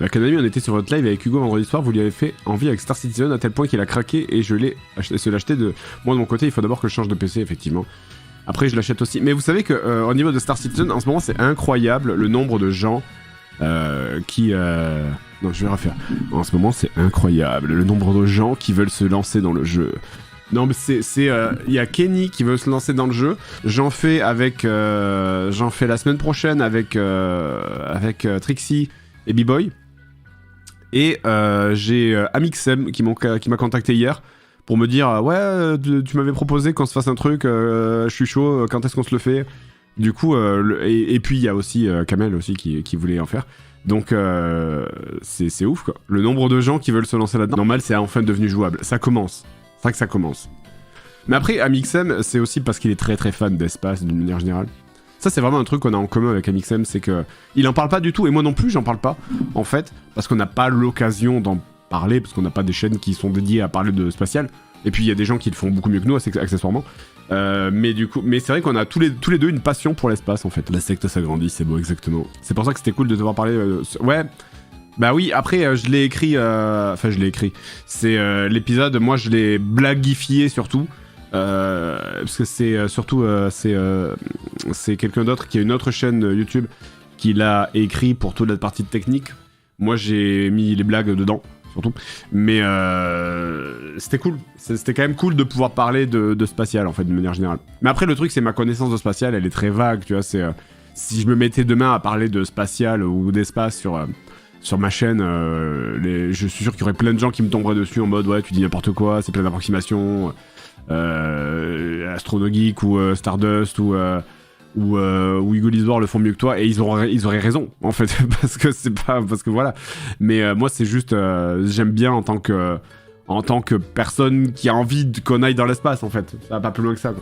Kanami, on était sur votre live avec Hugo vendredi soir, vous lui avez fait envie avec Star Citizen à tel point qu'il a craqué et je l'ai acheté, se l'acheter de... Moi de mon côté, il faut d'abord que je change de PC, effectivement. Après, je l'achète aussi. Mais vous savez que au niveau de Star Citizen, en ce moment, c'est incroyable le nombre de gens qui... Non, je vais refaire. En ce moment, c'est incroyable le nombre de gens qui veulent se lancer dans le jeu. Non, mais il y a Kenny qui veut se lancer dans le jeu. J'en fais la semaine prochaine avec Trixie et B-Boy. Et j'ai Amixem qui m'a contacté hier pour me dire ouais, tu m'avais proposé qu'on se fasse un truc, je suis chaud, quand est-ce qu'on se le fait? Du coup, et puis il y a aussi Kamel aussi qui voulait en faire. Donc c'est ouf quoi. Le nombre de gens qui veulent se lancer là-dedans. Normal, c'est enfin devenu jouable. Ça commence. C'est vrai que ça commence. Mais après, Amixem, c'est aussi parce qu'il est très très fan d'espace d'une manière générale. Ça, c'est vraiment un truc qu'on a en commun avec Amixem, c'est que il en parle pas du tout, et moi non plus, j'en parle pas, en fait, parce qu'on n'a pas l'occasion d'en parler, parce qu'on n'a pas des chaînes qui sont dédiées à parler de spatial. Et puis il y a des gens qui le font beaucoup mieux que nous, accessoirement. Mais c'est vrai qu'on a tous les deux une passion pour l'espace, en fait. La secte s'agrandit, c'est beau, exactement. C'est pour ça que c'était cool de devoir parler. Ouais. Bah oui, après, je l'ai écrit. Enfin, je l'ai écrit. C'est l'épisode, moi, je l'ai blaguifié surtout. Parce que c'est surtout c'est quelqu'un d'autre qui a une autre chaîne YouTube qui l'a écrit pour toute la partie technique. Moi j'ai mis les blagues dedans surtout, mais c'était cool, c'était quand même cool de pouvoir parler de spatial en fait de manière générale. Mais après le truc c'est ma connaissance de spatial elle est très vague, tu vois, c'est si je me mettais demain à parler de spatial ou d'espace sur ma chaîne, je suis sûr qu'il y aurait plein de gens qui me tomberaient dessus en mode ouais tu dis n'importe quoi, c'est plein d'approximations. Astronogeek ou Stardust ou Hugo Lisboire le font mieux que toi et ils auraient raison en fait parce que voilà, mais moi c'est juste j'aime bien en tant que personne qui a envie qu'on aille dans l'espace en fait, ça va pas plus loin que ça quoi.